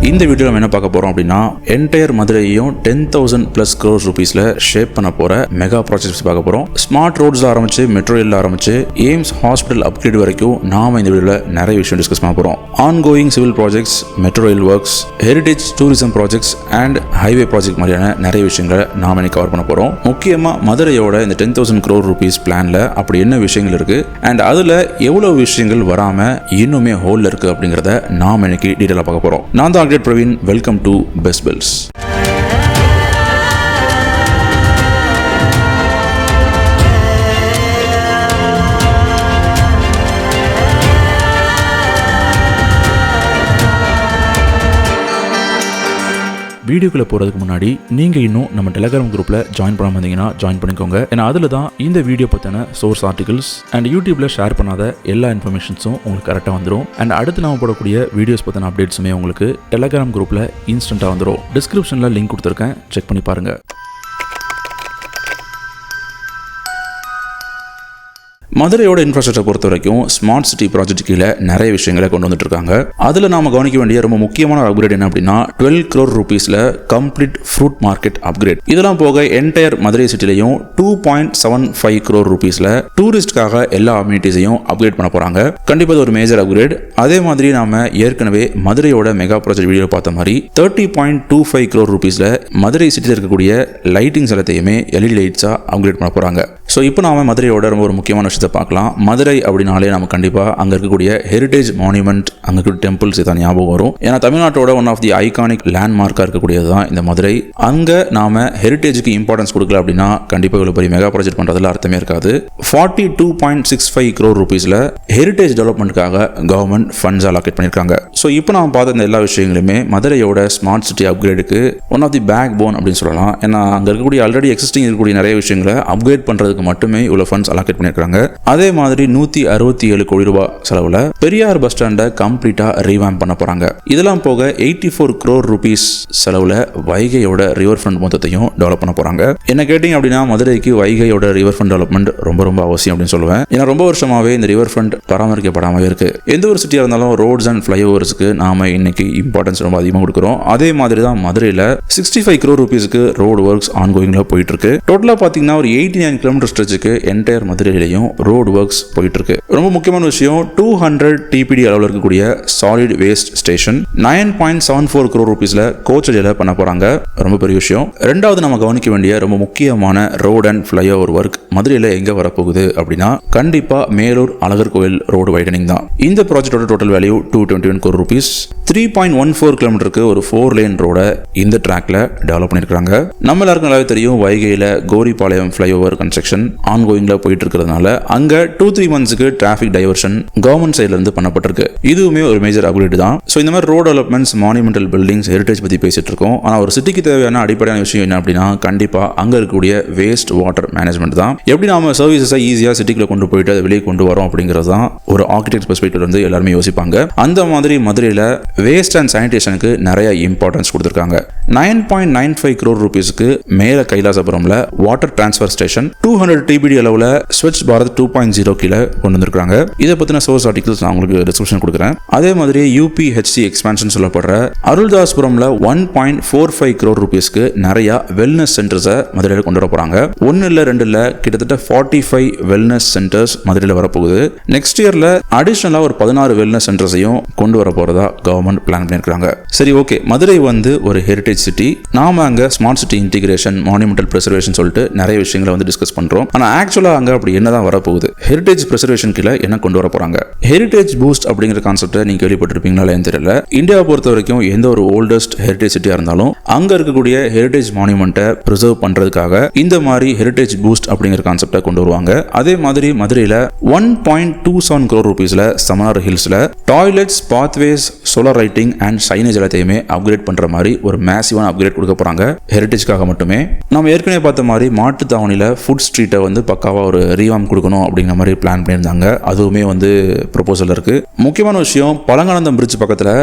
இந்த வீடியோ நம்ம என்ன பார்க்க போறோம் அப்படின்னா என்டையர் மதுரையையும் 10,000+ crores rupeesல ஷேப் பண்ண போற மெகா ப்ராஜெக்ட்ஸ் பார்க்க போறோம். ஸ்மார்ட் ரோட்ஸ்ல ஆரம்பிச்சு மெட்ரோ ரயில்ல ஆரம்பிச்சு எய்ம்ஸ் ஹாஸ்பிட்டல் அப்கிரேட் வரைக்கும் நாம இந்த வீடியோல நிறைய விஷயம் டிஸ்கஸ் பண்ண போறோம். Ongoing civil projects, metro rail works, heritage tourism projects and highway project மாதிரியான நிறைய விஷயங்களை நாம இன்னைக்கு கவர் பண்ண போறோம். முக்கியமா மதுரையோட இந்த 10,000 crore rupees பிளான்ல அப்படி என்ன விஷயங்கள் இருக்கு அண்ட் அதுல எவ்வளவு விஷயங்கள் வராம இன்னுமே ஹோல்ல இருக்கு அப்படிங்கறத நாம இன்னைக்கு டீடைலா பார்க்க போறோம். நான் தான் update Praveen. Welcome to best pills. வீடியோக்குள்ள போறதுக்கு முன்னாடி நீங்க இன்னும் நம்ம டெலிகிராம் குரூப்ல ஜாயின் பண்ணாம இருந்தீங்கன்னா ஜாயின் பண்ணிக்கோங்க. ஏன்னா அதுல தான் இந்த வீடியோ பத்தின சோர்ஸ் ஆர்டிகல்ஸ் அண்ட் யூடியூப்ல ஷேர் பண்ணாத எல்லா இன்ஃபர்மேஷன்ஸும் உங்களுக்கு கரெக்டா வந்துடும். அண்ட் அடுத்து நாம போடக்கூடிய வீடியோஸ் பத்தின அப்டேட்ஸுமே உங்களுக்கு டெலிகிராம் குரூப்ல இன்ஸ்டன்டா வந்துடும். டிஸ்கிரிப்ஷன்ல லிங்க் கொடுத்துருக்கேன், செக் பண்ணி பாருங்க. மதுரையோட இன்ஃப்ராஸ்ட்ரக்சர் பொறுத்த வரைக்கும் ஸ்மார்ட் சிட்டி ப்ராஜெக்ட் கீழே நிறைய விஷயங்களை கொண்டு வந்துட்டு இருக்காங்க. அதுல நாம கவனிக்க வேண்டிய ரொம்ப முக்கியமான அப்கிரேட் என்ன அப்படின்னா 12 crore rupeesல கம்ப்ளீட் ஃப்ரூட் மார்க்கெட் அப்கிரேட். இதெல்லாம் போக என்டையர் மதுரை சிட்டிலையும் 2.75 crore rupeesல டூரிஸ்ட்காக எல்லா அம்யூனிட்டிஸையும் அப்கிரேட் பண்ண போறாங்க. கண்டிப்பா இது ஒரு மேஜர் அப்கிரேட். அதே மாதிரி நாம ஏற்கனவே மதுரையோட மெகா ப்ராஜெக்ட் வீடியோ பார்த்த மாதிரி 30.25 crore rupeesல மதுரை சிட்டியில் இருக்கக்கூடிய லைட்டிங்ஸ் எல்லாத்தையுமே LED லைட்ஸா அப்கிரேட் பண்ண போறாங்க. ஸோ இப்போ நாம மதுரையோட ரொம்ப ஒரு முக்கியமான விஷயத்தை பார்க்கலாம். மதுரை அப்படின்னாலே நம்ம கண்டிப்பாக அங்கே இருக்கக்கூடிய ஹெரிடேஜ் மான்யூமெண்ட், அங்கே இருக்கக்கூடிய டெம்பிள்ஸ் தான் ஞாபகம் வரும். ஏன்னா தமிழ்நாட்டோட ஒன் ஆஃப் தி ஐகானிக் லேண்ட்மார்க்காக இருக்கக்கூடியது தான் இந்த மதுரை. அங்கே நாம ஹெரிடேஜுக்கு இம்பார்ட்டன்ஸ் கொடுக்கல அப்படின்னா கண்டிப்பாக இவ்வளோ பெரிய மெகா ப்ராஜெக்ட் பண்ணுறதுல அர்த்தமே இருக்காது. 42.65 crore rupeesல ஹெரிடேஜ் டெவலப்மெண்ட்டுக்காக கவர்மெண்ட் ஃபண்ட்ஸ் அலோகேட் பண்ணியிருக்காங்க. ஸோ இப்போ நாம் பார்த்த இந்த எல்லா விஷயங்களுமே மதுரையோட ஸ்மார்ட் சிட்டி அப்கிரேடுக்கு one of the backbone அப்படின்னு சொல்லலாம். ஏன்னா அங்கே இருக்கக்கூடிய ஆல்ரெடி எக்ஸிஸ்டிங் இருக்கக்கூடிய நிறைய விஷயங்களை அப்கிரேட் பண்ணுறதுக்கு மட்டுமே இவ்வளவு ஃபண்ட்ஸ் அலோகேட் பண்ணிருக்காங்க. அதே மாதிரி 167 கோடி ரூபாய் செலவுல பெரியார் பஸ் ஸ்டாண்டை கம்ப்ளீட்டா ரீவாம்ப் பண்ண போறாங்க. இதெல்லாம் போக 84 crore rupees செலவுல வைகையோட ரிவர் ஃப்ரண்ட் மொத்தத்தையும் டெவலப் பண்ண போறாங்க. என்ன கேட்டீங்க அப்படின்னா மதுரைக்கு வைகையோட ரிவர் ஃப்ரண்ட் டெவலப்மெண்ட் ரொம்ப ரொம்ப அவசியம் அப்படின்னு சொல்லுவேன். ஏன்னா ரொம்ப வருஷமாவே இந்த ரிவர் ஃப்ரண்ட் பராமரிக்கப்படாமவே இருக்கு. எந்த ஒரு சிட்டியா இருந்தாலும் ரோட்ஸ் அண்ட் ஃபிளைஓவர்ஸ்க்கு நாம இன்னைக்கு இம்பார்ட்டன்ஸ் ரொம்ப அதிகமாக கொடுக்குறோம். அதே மாதிரி தான் மதுரையில 65 crore rupeesக்கு ரோடு ஒர்க்ஸ் ஆன்கோயிங்ல போயிட்டு இருக்கு. டோட்டலா பாத்தீங்கன்னா ஒரு 89 கிலோமீட்டர் ஸ்ட்ரெச்சுக்கு என்டையர் மதுரையிலையும் ரோடு ஒர்க்ஸ் போயிட்டு இருக்கு. ரொம்ப முக்கியமான விஷயம் 200 TPD அளவில் இருக்கக்கூடிய சாலிட் வேஸ்ட் ஸ்டேஷன் 9.74 crore rupeesல கோச் ஏரியால பண்ண போறாங்க. ரொம்ப பெரிய விஷயம். ரெண்டாவது நம்ம கவனிக்க வேண்டிய ரொம்ப முக்கியமான ரோட் அண்ட் ஃபிளைஓவர் ஒர்க் மதுரையில எங்க வரப்போகுது அப்படின்னா கண்டிப்பா மேலூர் அழகர் கோயில் ரோடு வைடனிங் தான். இந்த ப்ராஜெக்டோட டோட்டல் வேல்யூ 221 crore rupees. 3.14 கிலோமீட்டருக்கு ஒரு 4 லேன் ரோட இந்த ட்ராக்ல டெவலப் பண்ணிருக்காங்க. நம்ம எல்லாருக்கும் நல்லாவே தெரியும் வைகையில கோரிபாளையம் ஃபிளைஓவர் கன்ஸ்ட்ரக்ஷன் ஆன்கோயிங்ல போயிட்டு இருக்கிறதுனால அங்க 2-3 monthsக்கு டிராஃபிக் டைவர்ஷன் கவர்மெண்ட் சைட்ல இருந்து பண்ணப்பட்டிருக்கு. இதுவுமே ஒரு மேஜர் அப்கிரேட் தான். ஸோ இந்த மாதிரி ரோட் டெவலப்மெண்ட்ஸ், மானுமெண்டல் பில்டிங்ஸ், ஹெரிடேஜ் பத்தி பேசிட்டு இருக்கோம். ஆனா ஒரு சிட்டிக்கு தேவையான அடிப்படையான விஷயம் என்ன அப்படின்னா கண்டிப்பா அங்க இருக்கக்கூடிய வேஸ்ட் வாட்டர் மேனேஜ்மெண்ட் தான். எப்படி நாம சர்வீசஸை ஈஸியா சிட்டிக்குள்ள கொண்டு போயிட்டு அதை வெளியே கொண்டு வரோம் அப்படிங்கிறது தான் ஒரு ஆர்கிடெக்ட் பெர்ஸ்பெக்டிவ்ல இருந்து எல்லாருமே யோசிப்பாங்க. அந்த மாதிரி மதுரையில வேஸ்ட் அண்ட் சானிடேஷனுக்கு நிறைய இம்பார்ட்டன்ஸ் கொடுத்திருக்காங்க. 9.95 crore rupeesக்கு மேல கைலாசபுரம்ல வாட்டர் டிரான்ஸ்ஃபர் ஸ்டேஷன் 200 TPD அளவுல ஸ்வச் பாரத் 2.0 கீழே கொண்டு வந்திருக்காங்க. இதை பத்தின சோர்ஸ் ஆர்டிகல்ஸ் நான் உங்களுக்கு டிஸ்கிரிப்ஷன் கொடுக்குறேன். அதே மாதிரி UPHC எக்ஸ்பான்ஷன் சொல்லப்படுற அருள்தாஸ்புரம்ல 1.45 crore rupeesக்கு நிறைய வெல்னஸ் சென்டர்ஸை மதுரையில் கொண்டு வர போறாங்க. 1 இல்ல 2 இல்ல கிட்டத்தட்ட 45 வெல்னஸ் சென்டர்ஸ் மதுரையில் வரப்போகுது. நெக்ஸ்ட் இயர்ல அடிஷனலா ஒரு 16 வெல்னஸ் சென்டர்ஸையும் கொண்டு வர போறதா கவர்மெண்ட் பிளான் பண்ணிருக்காங்க. சரி, ஓகே, மதுரை வந்து ஒரு ஹெரிடேஜ் சிட்டி. நாம அங்க ஸ்மார்ட் சிட்டி இன்டிகிரேஷன், மானுமெண்டல் பிரிசர்வேஷன் சொல்லிட்டு நிறைய விஷயங்களை வந்து டிஸ்கஸ் பண்றோம். ஆனா ஆக்சுவலா அங்க அப்படி என்னதான் வரப்போகுது, ஹெரிடேஜ் பிரிசர்வேஷன் கீழ என்ன கொண்டு வர போறாங்க? ஹெரிடேஜ் பூஸ்ட் அப்படிங்கிற கான்செப்டை நீங்க கேள்விப்பட்டிருப்பீங்களா தெரியல. இந்தியாவை பொறுத்த வரைக்கும் எந்த ஒரு ஓல்டஸ்ட் ஹெரிடேஜ் சிட்டியா இருந்தாலும் அங்க இருக்கக்கூடிய ஹெரிடேஜ் மானுமெண்ட்டை பிரிசர்வ் பண்றதுக்காக இந்த மாதிரி ஹெரிடேஜ் பூஸ்ட் அப்படிங்கிற கான்செப்டை கொண்டு வருவாங்க. அதே மாதிரி மதுரையில 1.27 crore rupeesல சமனார் ஹில்ஸ்ல toilets, pathways, solar lighting and signage எல்லாத்தையுமே அப்கிரேட் பண்ற மாதிரி ஒரு மேசிவான அப்கிரேட் கொடுக்க போறாங்க ஹெரிடேஜ்க்காக மட்டுமே. நம்ம ஏற்கனவே பார்த்த மாதிரி மாட்டுத்தாவணியில ஃபுட் ஸ்ட்ரீட்டை வந்து பக்காவா ஒரு ரீவாம் கொடுக்கணும் பண்ணணும் அப்படிங்கிற மாதிரி பிளான் பண்ணியிருந்தாங்க. அதுவுமே வந்து ப்ரொபோசல் இருக்கு. முக்கியமான விஷயம், பழங்கானந்தம் பிரிட்ஜ் பக்கத்தில்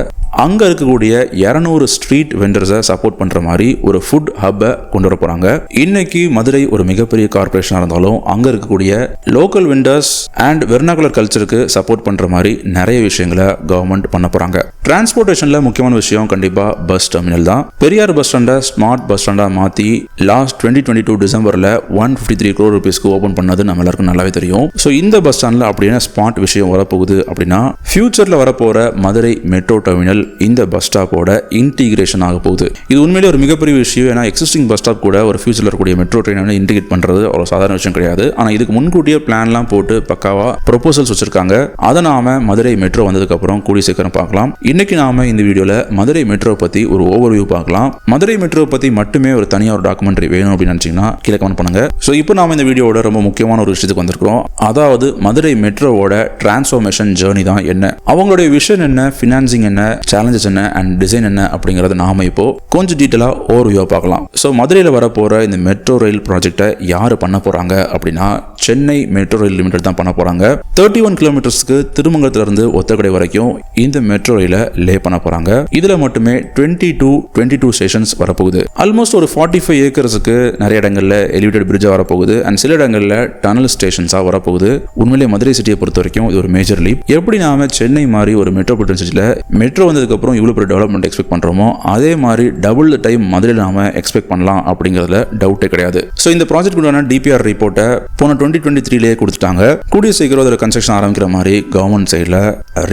அங்கே இருக்கக்கூடிய 200 ஸ்ட்ரீட் வெண்டர்ஸை சப்போர்ட் பண்ணுற மாதிரி ஒரு ஃபுட் ஹப்பை கொண்டு வர போகிறாங்க. இன்னைக்கு மதுரை ஒரு மிகப்பெரிய கார்பரேஷனாக இருந்தாலும் அங்கே இருக்கக்கூடிய லோக்கல் வெண்டர்ஸ் அண்ட் வெர்னாகுலர் கல்ச்சருக்கு சப்போர்ட் பண்ணுற மாதிரி நிறைய விஷயங்களை கவர்மெண்ட் பண்ண போகிறாங்க. டிரான்ஸ்போர்ட்டேஷனில் முக்கியமான விஷயம் கண்டிப்பாக பஸ் டெர்மினல் தான். பெரியார் பஸ் ஸ்டாண்டை ஸ்மார்ட் பஸ் ஸ்டாண்டாக மாற்றி லாஸ்ட் 2022 டிசம்பரில் 153 crore rupeesக்கு ஓப்பன் பண்ணது நம்ம எல்லாருக்கும் நல்லாவே தெரியும். ஸோ இந்த பஸ் ஸ்டாண்டில் அப்படின்னா ஸ்மார்ட் விஷயம் வரப்போகுது அப்படின்னா ஃபியூச்சரில் வரப்போகிற மதுரை மெட்ரோ டெர்மினல் இந்த பஸ் ஸ்டாப்போட இன்டிகிரேஷன் ஆக போகுது. இது உண்மையிலே ஒரு மிகப்பெரிய விஷயம். ஏன்னா எக்ஸிஸ்டிங் பஸ் ஸ்டாப் கூட ஒரு ஃபியூச்சரில் இருக்கக்கூடிய மெட்ரோ ட்ரெயினை இன்டிகிரேட் பண்ணுறது ஒரு சாதாரண விஷயம் கிடையாது. ஆனால் இதுக்கு முன்கூட்டியே பிளான்லாம் போட்டு பக்காவாக ப்ரொபோசல்ஸ் வச்சிருக்காங்க. அதை நாம மதுரை மெட்ரோ வந்ததுக்கப்புறம் கூடிய சீக்கிரம் பார்க்கலாம். இன்னைக்கு நாம இந்த வீடியோவில் மதுரை மெட்ரோ பற்றி ஒரு ஓவர்வியூ பார்க்கலாம். மதுரை மெட்ரோ பற்றி மட்டுமே ஒரு தனியாக ஒரு டாக்குமெண்ட்ரி வேணும் அப்படின்னு நினச்சிங்கன்னா கீழே கமெண்ட் பண்ணுங்க. ஸோ இப்போ நாம இந்த வீடியோவோட ரொம்ப முக்கியமான ஒரு விஷயத்துக்கு வந்திருக்கிறோம். அதாவது மதுரை மெட்ரோவோட டிரான்ஸ்ஃபார்மேஷன் ஜேர்னி தான் என்ன, அவங்களுடைய விஷன் என்ன, ஃபினான்சிங் என்ன, சேலஞ்சஸ் என்ன அண்ட் டிசைன் என்ன அப்படிங்கறத நாம இப்போ கொஞ்சம் டீட்டெயிலா ஓவர்வியூ பார்க்கலாம். ஸோ மதுரையில் வரப்போற இந்த மெட்ரோ ரயில் ப்ராஜெக்டை யாரு பண்ண போறாங்க அப்படின்னா சென்னை மெட்ரோ ரயில் லிமிடெட் தான் பண்ண போறாங்க. 31 கிலோமீட்டர்ஸ்க்கு திருமங்கலத்திலிருந்து ஒத்தக்கடை வரைக்கும் இந்த மெட்ரோ ரயிலை லே பண்ண போறாங்க. இதுல மட்டுமே 22 ஸ்டேஷன்ஸ் வரப்போகுது. ஆல்மோஸ்ட் ஒரு 45 ஏக்கர்ஸுக்கு நிறைய இடங்கள்ல எலிவேட்டட் பிரிட்ஜா வரப்போகுது அண்ட் சில இடங்கள்ல டனல் ஸ்டேஷன்ஸா வரப்போகுது. உண்மையிலே மதுரை சிட்டியை பொறுத்த வரைக்கும் இது ஒரு மேஜர் லீப். எப்படி நாம சென்னை மாதிரி ஒரு மெட்ரோபாலிட்டன் சிட்டில மெட்ரோ வந்ததுக்கு அப்புறம் இவ்வளவு பெரிய டெவலப்மெண்ட் எக்ஸ்பெக்ட் பண்றோமோ அதே மாதிரி டபுள் த டைம் மதுரையில் நாம எக்ஸ்பெக்ட் பண்ணலாம் அப்படிங்கிறதுல டவுட்டே கிடையாது. ஸோ இந்த ப்ராஜெக்ட் உண்டான டிபிஆர் ரிப்போர்ட்டை போன 2023 கொடுத்துட்டாங்க. கூடிய சீக்கிரம் அதோட கன்ஸ்ட்ரக்ஷன் ஆரம்பிக்கிற மாதிரி கவர்மெண்ட் சைடில்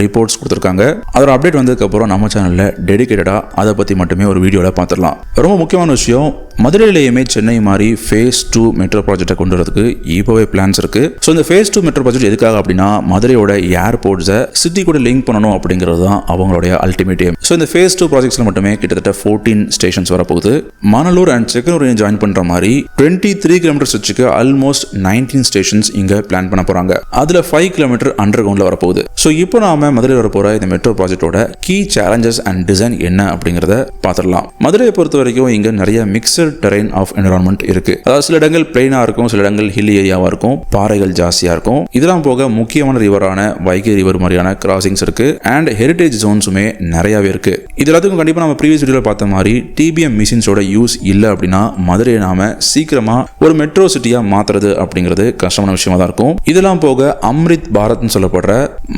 ரிப்போர்ட்ஸ் கொடுத்துருக்காங்க. அதோட அப்டேட் வந்ததுக்கு அப்புறம் நம்ம சேனல்ல டெடிகேட்டடா அதை பத்தி மட்டுமே ஒரு வீடியோவில் பார்த்துடலாம். ரொம்ப முக்கியமான விஷயம், மதுரையிலேயுமே சென்னை மாதிரி ஃபேஸ் 2 மெட்ரோ ப்ராஜெக்டை கொண்டு வரதுக்கு இப்போவே பிளான்ஸ் இருக்கு. ஸோ இந்த ஃபேஸ் 2 மெட்ரோ ப்ராஜெக்ட் எதுக்காக அப்படின்னா மதுரையோட ஏர்போர்ட்ஸை சிட்டி கூட லிங்க் பண்ணணும் அப்படிங்கிறது தான் அவங்களுடைய அல்டிமேட் எய்ம். ஸோ இந்த ஃபேஸ் 2 ப்ராஜெக்ட்ஸ்ல மட்டுமே கிட்டத்தட்ட 14 ஸ்டேஷன்ஸ் வரப்போகுது. மணலூர் அண்ட் செக்கனூரையும் ஜாயின் பண்ற மாதிரி 23 கிலோமீட்டர் வச்சுக்கு ஆல்மோஸ்ட் 19 ஸ்டேஷன்ஸ் இங்க பிளான் பண்ண போறாங்க. அதுல 5 கிலோமீட்டர் அண்டர் கிரவுண்ட்ல வரப்போகுது. ஸோ இப்போ நாம மதுரை வரப்போற இந்த மெட்ரோ ப்ராஜெக்டோட கீ சேலஞ்சஸ் அண்ட் டிசைன் என்ன அப்படிங்கறத பார்த்துடலாம். மதுரையை பொறுத்த வரைக்கும் இங்க நிறைய மிக்சட் டெரைன் ஆஃப் என்விரான்மெண்ட் இருக்கு. அதாவது சில இடங்கள் பிளைனா இருக்கும், சில இடங்கள் ஹில் ஏரியாவா இருக்கும், பாறைகள் ஜாஸ்தியா இருக்கும். இதெல்லாம் போக முக்கியமான ரிவரான வைகை ரிவர் மாதிரியான கிராசிங்ஸ் இருக்கு அண்ட் ஹெரிடேஜ் ஜோன்ஸுமே நிறையவே இருக்கு. இது எல்லாத்துக்கும் கண்டிப்பா நம்ம ப்ரீவியஸ் வீடியோல பார்த்த மாதிரி டிபிஎம் மிஷின்ஸோட யூஸ் இல்ல அப்படின்னா மதுரையை நாம சீக்கிரமா ஒரு மெட்ரோ சிட்டியா மாத்துறது அப்படிங்கிறது கஷ்டமான விஷயமா தான் இருக்கும். இதெல்லாம் போக அம்ரித் பாரத்னு சொல்லப்படுற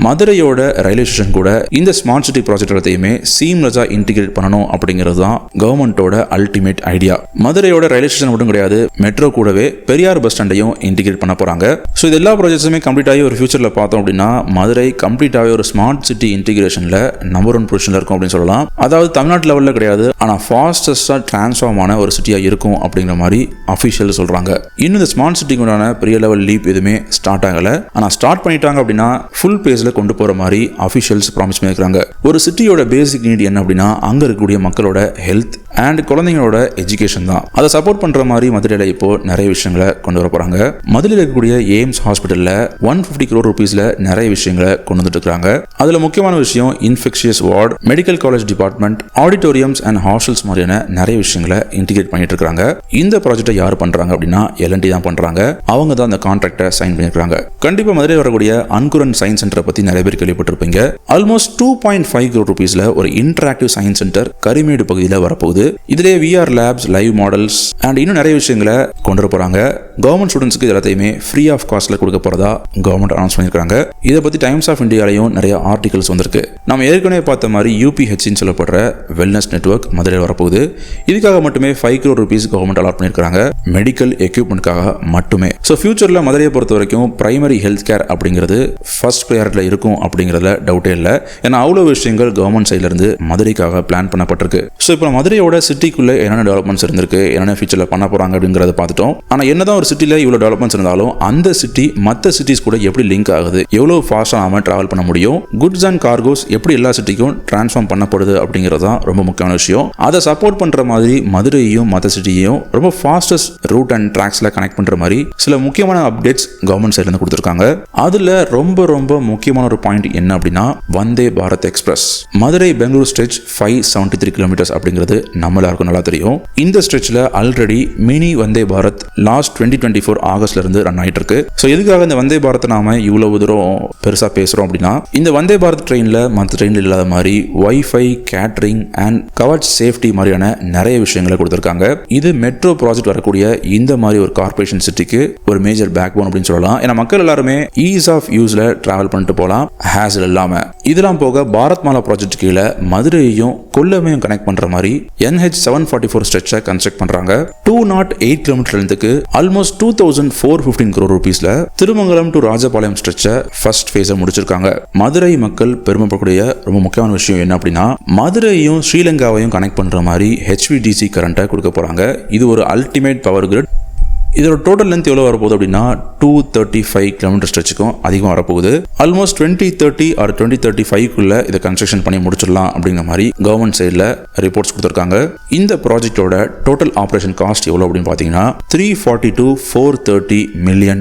மதுரையோட ரயில்வே ஸ்டேஷன் கூட இந்த ஸ்மார்ட் சிட்டி ப்ராஜெக்ட் எல்லாத்தையுமே சீம்லெஸ்ஸா இன்டிகிரேட் பண்ணணும் அப்படிங்கிறது தான் கவர்மெண்டோட அல்டிமேட் ஐடியா. மதுரையோட ரயில்வே ஸ்டேஷன் மட்டும் கிடையாது, மெட்ரோ கூடவே பெரியார் பஸ் ஸ்டாண்டையும் இன்டிகிரேட் பண்ண போறாங்க. ஸோ இது எல்லா ப்ராஜெக்ட்ஸுமே கம்ப்ளீட் ஆகி ஒரு ஃபியூச்சர்ல பார்த்தோம் அப்படின்னா மதுரை கம்ப்ளீட்டாகவே ஒரு ஸ்மார்ட் சிட்டி இன்டிகிரேஷன்ல நம்பர் 1 பொசிஷன்ல இருக்கும் அப்படின்னு சொல்லலாம். அதாவது தமிழ்நாட்டு லெவல்ல கிடையாது, ஆனா ஃபாஸ்டஸ்டா டிரான்ஸ்ஃபார்ம் ஆன ஒரு சிட்டியா இருக்கும் அப்படிங்கிற மாதிரி அஃபிஷியல் சொல்றாங்க. இன்னும் இந்த ஸ்மார்ட் சிட்டிக்கு உண்டான பெரிய லெவல் லீப் எதுவுமே ஸ்டார்ட் ஆகல. ஆனா ஸ்டார்ட் பண்ணிட்டாங்க அப்படின்னா ஃபுல் பேஸ்ல கொண்டு போற மாதிரி அஃபிஷியல்ஸ் ப்ராமிஸ் பண்ணிருக்காங்க. ஒரு சிட்டியோட பேசிக் நீட் என்ன அப்படின்னா அங்க இருக்கக்கூடிய மக்களோட ஹெல்த் அண்ட் குழந்தைங்களோட எஜுகேஷன் தான். அதை சப்போர்ட் பண்ற மாதிரி மதுரையில இப்போ நிறைய விஷயங்களை கொண்டு வர போறாங்க. மதுரையில் இருக்கக்கூடிய எய்ம்ஸ் ஹாஸ்பிட்டல்ல 150 crore rupeesல நிறைய விஷயங்களை கொண்டு வந்துட்டு இருக்காங்க. அதுல முக்கியமான விஷயம் infectious ward, medical college department, auditoriums and hostels மாதிரியான நிறைய விஷயங்களை இன்டிகிரேட் பண்ணிட்டு இருக்காங்க. இந்த ப்ராஜெக்டை யார் பண்றாங்க அப்படின்னா L&T தான் பண்றாங்க. அவங்க தான் அந்த கான்ட்ராக்டை சைன் பண்ணிருக்காங்க. கண்டிப்பா மதுரையில் வரக்கூடிய அன்குரன் சயின்ஸ் சென்டரை பத்தி நிறைய பேர் கேள்விப்பட்டிருப்பீங்க. ஆல்மோஸ்ட் 2.5 crore rupeesல ஒரு இன்டராக்டிவ் சயின்ஸ் சென்டர் கரிமேடு பகுதியில் வரப்போகுது. இதுல VR labs, live models and இன்னும் நிறைய விஷயங்களை கொண்டு போறாங்க. கவர்மெண்ட் ஸ்டூடெண்ட்ஸ்க்கு எல்லாத்தையுமே ஃப்ரீ ஆஃப் காஸ்ட்ல கொடுக்க போறதா கவர்மெண்ட் அனௌன்ஸ் பண்ணிருக்காங்க. இதை பத்தி டைம்ஸ் ஆஃப் இந்தியாலையும் நிறைய ஆர்டிகல்ஸ் வந்திருக்கு. நம்ம ஏற்கனவே பார்த்த மாதிரி UPHன்னு சொல்லப்படுற வெல்னஸ் நெட்வொர்க் மதுரையில் வரப்போகுது. இதுக்காக மட்டுமே 5 crore rupees கவர்மெண்ட் அலாட் பண்ணிருக்காங்க, மெடிக்கல் எக்யூப்மெண்ட்காக மட்டுமே. ஸோ ஃபியூச்சர்ல மதுரையை பொறுத்த வரைக்கும் பிரைமரி ஹெல்த் கேர் அப்படிங்கிறது ஃபர்ஸ்ட் ப்ரையாரிட்டில இருக்கும் அப்படிங்கிறதுல டவுட்டே இல்லை. ஏன்னா அவ்வளவு விஷயங்கள் கவர்மெண்ட் சைட்ல இருந்து மதுரைக்காக பிளான் பண்ணப்பட்டிருக்கு. ஸோ இப்போ மதுரையோட சிட்டிக்குள்ள என்னென்ன டெவலப்மெண்ட்ஸ் இருந்திருக்கு, என்னென்ன ஃபியூச்சர்ல பண்ண போறாங்க அப்படிங்கறத பார்த்துட்டோம். ஆனா என்னதான் ஒரு சிட்டில இவ்வளவு டெவலப்மெண்ட்ஸ் இருந்தாலும் அந்த சிட்டி மற்ற சிட்டிஸ் கூட எப்படி லிங்க் ஆகுது, எவ்வளவு ஃபாஸ்டா நாம டிராவல் பண்ண முடியும், குட்ஸ் அண்ட் கார்கோஸ் எப்படி எல்லா சிட்டிக்கும் டிரான்ஸ்ஃபார்ம் பண்ணப்படுது அப்படிங்கிறது தான் ரொம்ப முக்கியமான விஷயம். அதை சப்போர்ட் பண்ற மாதிரி மதுரையையும் மற்ற சிட்டியையும் ரொம்ப ஃபாஸ்டஸ்ட் ரூட் அண்ட் ட்ராக்ஸ்ல கனெக்ட் பண்ற மாதிரி சில முக்கியமான அப்டேட்ஸ் கவர்மெண்ட் சைட்ல இருந்து கொடுத்திருக்காங்க. அதுல ரொம்ப ரொம்ப முக்கியமான ஒரு பாயிண்ட் என்ன அப்படின்னா Vande Bharat express Madurai Bangalore stretch 573 kilometres அப்படிங்கிறது நம்ம எல்லாருக்கும் நல்லா தெரியும். இந்த ஸ்ட்ரெச்சில் already mini Vande Bharat last 2024 ஆகஸ்ட்ல இருந்து ரன் ஆகிட்டு இருக்கு. ஸோ எதுக்காக இந்த வந்தே பாரத்தை நாம இவ்வளவு தூரம் பெருசாக பேசுகிறோம் அப்படின்னா, இந்த வந்தே பாரத் ட்ரெயினில் மற்ற ட்ரெயினில் இல்லாத மாதிரி wifi, catering and covered safety மாதிரியான நிறைய விஷயங்களை கொடுத்துருக்காங்க. இது மெட்ரோ ப்ராஜெக்ட் வரக்கூடிய இந்த மாதிரி ஒரு கார்பரேஷன் சிட்டிக்கு ஒரு மேஜர் பேக் போன் அப்படின்னு சொல்லலாம். ஏன்னா மக்கள் எல்லாருமே ஈஸ் ஆஃப் யூஸ்ல டிராவல் பண்ணிட்டு போகலாம், ஹேசல் இல்லாம. இதெல்லாம் போக பாரத் மாலா ப்ராஜெக்ட் கீழே மதுரையையும் கொல்லமையும் கனெக்ட் பண்ற மாதிரி NH 744 ஸ்ட்ரெச்சை கன்ஸ்ட்ரக்ட் பண்றாங்க. 208 கிலோமீட்டர் லென்த்துக்கு ஆல்மோஸ்ட் 2415 crore ரூபீஸ்ல திருமங்கலம் டு ராஜபாளையம் ஸ்ட்ரெச்சை ஃபர்ஸ்ட் ஃபேஸை முடிச்சிருக்காங்க. மதுரை மக்கள் பெருமைப்படக்கூடிய ரொம்ப முக்கியமான விஷயம் என்ன அப்படின்னா, மதுரையும் ஸ்ரீலங்காவையும் கனெக்ட் பண்ற மாதிரி HVDC கரண்ட்டை கொடுக்க போறாங்க. இது ஒரு அல்டிமேட் பவர் கிரிட். இதோட டோட்டல் லென்த் எவ்வளோ வரப்போகுது அப்படின்னா 235 கிலோமீட்டர் ஸ்ட்ரெச்சுக்கும் அதிகமாக வரப்போகுது. ஆல்மோஸ்ட் 2030 ஆர் 2035 இதை கன்ஸ்ட்ரக்ஷன் பண்ணி முடிச்சிடலாம் அப்படிங்கிற மாதிரி கவர்மெண்ட் சைடில் ரிப்போர்ட்ஸ் கொடுத்துருக்காங்க. இந்த ப்ராஜெக்டோட டோட்டல் ஆப்ரேஷன் காஸ்ட் எவ்வளோ அப்படின்னு பார்த்தீங்கன்னா $340 to $430 million.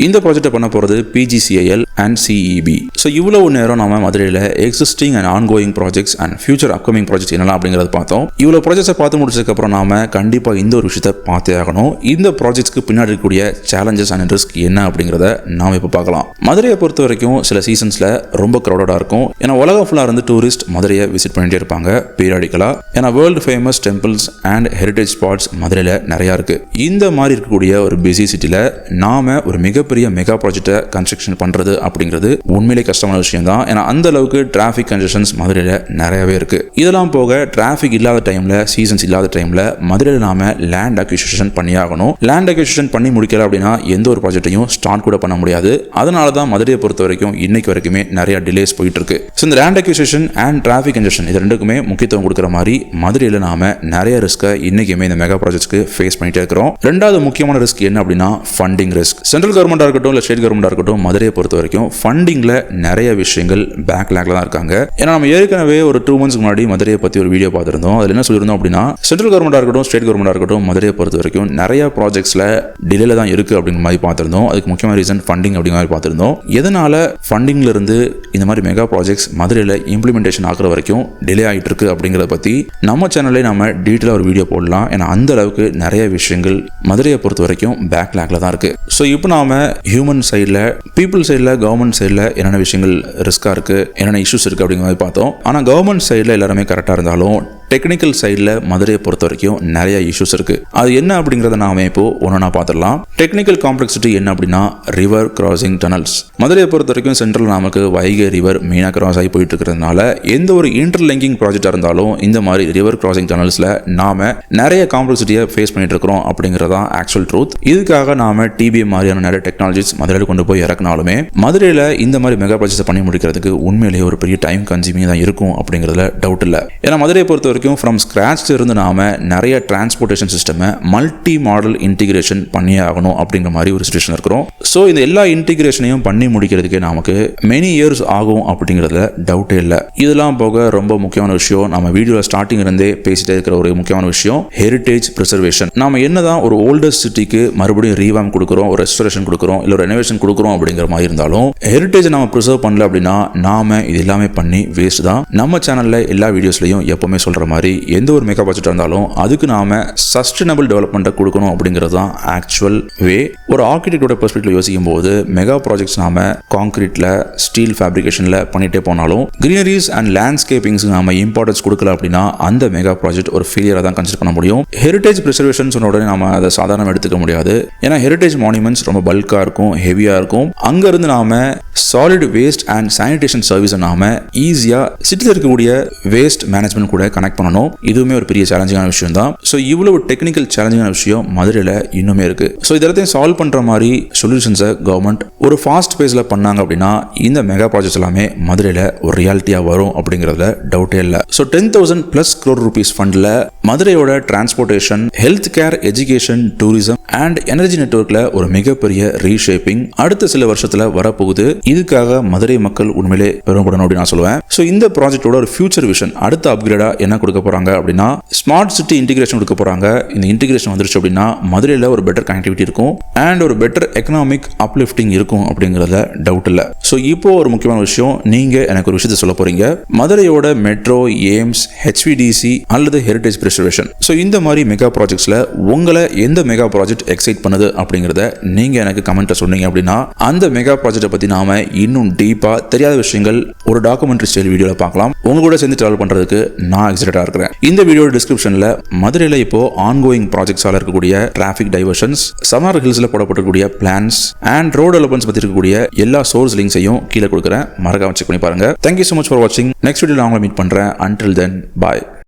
இந்த ப்ராஜெக்டை பண்ண போகிறது PGCIL அண்ட் CEB. ஸோ இவ்வளவு நேரம் நம்ம மதுரையில் existing and ongoing projects and future upcoming projects என்னலாம் அப்படிங்கிறத பார்த்தோம். இவ்வளோ ப்ராஜெக்ட்ஸை பார்த்து முடிச்சதுக்கப்புறம் நாம கண்டிப்பாக இந்த ஒரு விஷயத்தை பார்த்தே ஆகணும். இந்த ப்ராஜெக்ட்ஸ்க்கு பின்னாடி இருக்கக்கூடிய சேலஞ்சஸ் அண்ட் ரிஸ்க் என்ன அப்படிங்கிறத நாம இப்போ பார்க்கலாம். மதுரையை பொறுத்த வரைக்கும் சில சீசன்ஸ்ல ரொம்ப க்ரௌடடா இருக்கும். ஏன்னா உலகம் ஃபுல்லா இருந்து டூரிஸ்ட் மதுரையை விசிட் பண்ணிட்டே இருப்பாங்க பீரியாடிக்கலா. ஏன்னா world famous temples and heritage spots மதுரையில் நிறைய இருக்கு. இந்த மாதிரி இருக்கக்கூடிய ஒரு பிஸி சிட்டில நாம ஒரு மிகப்பெரிய மெகா ப்ராஜெக்டை கன்ஸ்ட்ரக்ஷன் பண்றது அப்படிங்கிறது உண்மையிலே கஷ்டமான விஷயம் தான். ஏன்னா அந்த அளவுக்கு டிராஃபிக் கன்ஜெஷன்ஸ் மதுரையில் நிறையவே இருக்கு. இதெல்லாம் போக டிராஃபிக் இல்லாத டைம்ல, சீசன்ஸ் இல்லாத டைம்ல மதுரையில் நாம லேண்ட் அக்விசிஷன் பண்ணியாகணும். லேண்ட் அக்விசிஷன் பண்ணி முடிக்கல அப்படின்னா எந்த ஒரு ப்ராஜெக்டையும் ஸ்டார்ட் கூட பண்ண முடியாது. அதனால தான் மதுரையை பொறுத்த வரைக்கும் இன்னைக்கு வரைக்குமே நிறைய டிலேஸ் போயிட்டு இருக்கு. ஸோ இந்த land acquisition and traffic congestion இது ரெண்டுக்குமே முக்கியத்துவம் கொடுக்குற மாதிரி மதுரையில் நாம நிறைய ரிஸ்க்கை இன்னைக்குமே இந்த மெகா ப்ராஜெக்ட்ஸ்க்கு ஃபேஸ் பண்ணிட்டே இருக்கிறோம். ரெண்டாவது முக்கியமான ரிஸ்க் என்ன அப்படின்னா ஃபண்டிங் ரிஸ்க். சென்ட்ரல் கவர்மெண்டா இருக்கட்டும் இல்லை ஸ்டேட் கவர்மெண்டா இருக்கட்டும், மதுரையை பொறுத்த வரைக்கும் ஃபண்டிங்ல நிறைய விஷயங்கள் பேக்லாக்ல தான் இருக்காங்க. ஏன்னா நம்ம ஏற்கனவே ஒரு 2 months முன்னாடி மதுரையை பத்தி ஒரு வீடியோ பார்த்திருந்தோம். அதில் என்ன சொல்லியிருந்தோம் அப்படின்னா, சென்ட்ரல் கவர்மெண்டா இருக்கட்டும் ஸ்டேட் கவர்மெண்டா இருக்கட்டும் மதுரையை பொறுத்த வரைக்கும் நிறைய ப்ராஜெக்ட்ஸ்ல டிலேல தான் இருக்கு அப்படிங்கிற மாதிரி பார்த்திருந்தோம். அதுக்கு முக்கியமான ரீசன் ஃபண்டிங் அப்படிங்கிற மாதிரி பார்த்திருந்தோம். எதனால ஃபண்டிங்ல இருந்து இந்த மாதிரி மெகா ப்ராஜெக்ட்ஸ் மதுரையில் இம்ப்ளிமெண்டேஷன் ஆகிற வரைக்கும் டிலே ஆகிட்டு இருக்கு அப்படிங்கிறத பத்தி நம்ம சேனல்ல நம்ம டீட்டெயிலாக ஒரு வீடியோ போடலாம். ஏன்னா அந்த அளவுக்கு நிறைய விஷயங்கள் மதுரையை பொறுத்த வரைக்கும் பேக்லாக்ல தான் இருக்கு. ஸோ இப்போ நாம ஹியூமன் சைடில், பீப்புள் சைடில், கவர்மெண்ட் சைடில் என்னென்ன விஷயங்கள் ரிஸ்கா இருக்கு, என்னென்ன இஷ்யூஸ் இருக்கு அப்படிங்கிற மாதிரி பார்த்தோம். ஆனால் கவர்மெண்ட் சைடில் எல்லாருமே கரெக்டாக இருந்தாலும் டெக்னிக்கல் சைடில் மதுரையை பொறுத்த வரைக்கும் நிறைய இஷ்யூஸ் இருக்கு. அது என்ன அப்படிங்கிறத நாம இப்போ ஒன்றா பார்த்துடலாம். டெக்னிக்கல் காம்ப்ளெக்சிட்டி என்ன அப்படின்னா ரிவர் கிராசிங் டனல்ஸ். மதுரையை பொறுத்த வரைக்கும் சென்ட்ரல் நமக்கு வைகை ரிவர் மெயினாக கிராஸ் ஆகி போயிட்டு இருக்கிறதுனால எந்த ஒரு இன்டர்லிங்கிங் ப்ராஜெக்டாக இருந்தாலும் இந்த மாதிரி ரிவர் கிராசிங் டனல்ஸ்ல நாம நிறைய காம்ப்ளெக்சிட்டியை ஃபேஸ் பண்ணிட்டு இருக்கிறோம் அப்படிங்கிறதான் ஆக்சுவல் ட்ரூத். இதுக்காக நாம TBM மாதிரியான நிறைய டெக்னாலஜிஸ் மதுரையில் கொண்டு போய் இறக்குனாலுமே மதுரையில் இந்த மாதிரி மெகா ப்ராஜெக்ட்ஸ் பண்ணி முடிக்கிறதுக்கு உண்மையிலேயே ஒரு பெரிய டைம் கன்சியூமிங் தான் இருக்கும் அப்படிங்கிறதுல டவுட் இல்லை. ஏன்னா மதுரையை பொறுத்த ஃப்ரம் ஸ்கிராச்ல இருந்து நாம நிறைய transportation system multi model integration பண்ணியே ஆகணும் அப்படிங்கிற மாதிரி ஒரு சிச்சுவேஷன் இருக்கிறோம். ஸோ இந்த எல்லா இன்டிகிரேஷனையும் பண்ணி முடிக்கிறதுக்கு நமக்கு மெனி இயர்ஸ் ஆகும் அப்படிங்கிறதுல டவுட்டே இல்லை. இதெல்லாம் போக ரொம்ப முக்கியமான விஷயம், நம்ம வீடியோவில் ஸ்டார்டிங் இருந்தே பேசிட்டே இருக்கிற ஒரு முக்கியமான விஷயம் ஹெரிட்டேஜ் ப்ரிசர்வேஷன். நாம என்னதான் ஒரு ஓல்டஸ்ட் சிட்டிக்கு மறுபடியும் ரீவாம் கொடுக்குறோம், ஒரு ரெஸ்டரேஷன் கொடுக்குறோம், இல்லை ஒரு ரெனோவேஷன் கொடுக்குறோம் அப்படிங்கிற மாதிரி இருந்தாலும் ஹெரிட்டேஜ் நம்ம ப்ரிசர்வ் பண்ணல அப்படின்னா நாம இது எல்லாமே பண்ணி வேஸ்ட் தான். நம்ம சேனல்ல எல்லா வீடியோஸ்லையும் எப்பவுமே சொல்ற மாதிரி எந்த ஒரு மெகா ப்ராஜெக்ட் இருந்தாலும் அதுக்கு நாம சஸ்டைனபிள் டெவலப்மெண்ட்டை கொடுக்கணும் அப்படிங்கிறது தான் ஆக்சுவல் வே. ஒரு ஆர்கிடெக்டோட பெர்ஸ்பெக்டிவ்ல யோசிக்கும் போது மெகா ப்ராஜெக்ட்ஸ் நாம கான்கிரீட்ல, ஸ்டீல் ஃபேப்ரிகேஷன்ல பண்ணிட்டே போனாலும் கிரீனரிஸ் அண்ட் லேண்ட்ஸ்கேப்பிங்ஸ் நாம இம்பார்ட்டன்ஸ் கொடுக்கல அப்படின்னா அந்த மெகா ப்ராஜெக்ட் ஒரு ஃபெயிலியரா தான் கன்சிடர் பண்ண முடியும். ஹெரிட்டேஜ் ப்ரிசர்வேஷன் சொன்ன உடனே நாம அதை சாதாரணமாக எடுத்துக்க முடியாது. ஏன்னா ஹெரிட்டேஜ் மானுமெண்ட்ஸ் ரொம்ப பல்கா இருக்கும், ஹெவியா இருக்கும். அங்க இருந்து நாம solid waste and sanitation service நாம ஈஸியா சிட்டியில் இருக்கக்கூடிய வேஸ்ட் மேனேஜ்மெண்ட் கூட கனெக்ட் பண்ணணும். இதுவுமே ஒரு பெரிய சேலஞ்சிங்கான விஷயம் தான். ஸோ இவ்வளவு டெக்னிக்கல் சேலஞ்சிங்கான விஷயம் மதுரையில் இன்னுமே இருக்கு. ஸோ இதெல்லாத்தையும் சால்வ் பண்ற மாதிரி சொல்யூஷன்ஸை கவர்மெண்ட் ஒரு ஃபாஸ்ட் பேஸ்ல பண்ணாங்க அப்படின்னா இந்த மெகா ப்ராஜெக்ட்ஸ் எல்லாமே மதுரையில் ஒரு ரியாலிட்டியா வரும் அப்படிங்கிறதுல டவுட்டே இல்லை. ஸோ 10,000+ crore rupees ஃபண்ட்ல மதுரையோட transportation, health care, education, tourism and energy நெட்வொர்க்ல ஒரு மிகப்பெரிய ரீஷேப்பிங் அடுத்த சில வருஷத்துல வரப்போகுது. இதுக்காக மதுரை மக்கள் உண்மையிலே பெருமைப்படணும் அப்படின்னு நான் சொல்லுவேன். ஸோ இந்த ப்ராஜெக்டோட ஒரு ஃபியூச்சர் விஷன், அடுத்த அப்கிரேடா என்ன கொடுக்க போறாங்க அப்படின்னா ஸ்மார்ட் சிட்டி இன்டிகிரேஷன் கொடுக்க போறாங்க. இந்த இன்டிகிரேஷன் வந்துருச்சு அப்படின்னா மதுரையில் ஒரு பெட்டர் கனெக்டிவிட்டி இருக்கும் அண்ட் ஒரு பெட்டர் எக்கனாமிக் அப்லிஃப்டிங் இருக்கும் அப்படிங்கிறதுல டவுட் இல்லை. ஸோ இப்போ ஒரு முக்கியமான விஷயம், நீங்க எனக்கு ஒரு விஷயத்தை சொல்ல போறீங்க. மதுரையோட மெட்ரோ, எய்ம்ஸ், HVDC அல்லது ஹெரிடேஜ் பிரிசர்வேஷன், ஸோ இந்த மாதிரி மெகா ப்ராஜெக்ட்ஸ்ல உங்களை எந்த மெகா ப்ராஜெக்ட் எக்ஸைட் பண்ணுது அப்படிங்கிறத நீங்க எனக்கு கமெண்ட்ல சொன்னீங்க அப்படின்னா அந்த மெகா ப்ராஜெக்ட்டை பத்தி நாம இன்னும் டீப்பா தெரியாத விஷயங்கள் ஒரு டாக்குமெண்ட்ரி ஸ்டைல் வீடியோல பார்க்கலாம். உங்க கூட சேர்ந்து டிராவல் பண்றதுக்கு நான் எக்ஸைட்டடா இருக்கிறேன். இந்த வீடியோட டிஸ்கிரிப்ஷன்ல மதுரையில இப்போ ஆன்கோயிங் ப்ராஜெக்ட்ஸால இருக்கக்கூடிய டிராஃபிக் டைவர்ஷன்ஸ், சமர் ஹில்ஸ்ல போடப்பட்டிருக்கக்கூடிய பிளான்ஸ் அண்ட் ரோட் டெவலப்மெண்ட்ஸ் பத்தி இருக்கக்கூடிய எல்லா சோர்ஸ் லிங்க்ஸையும் கீழே கொடுக்குறேன். மறக்காம செக் பண்ணி பாருங்க. Thank you so much for watching. Next வீடியோல நான் உங்களை மீட் பண்றேன். Until then, bye.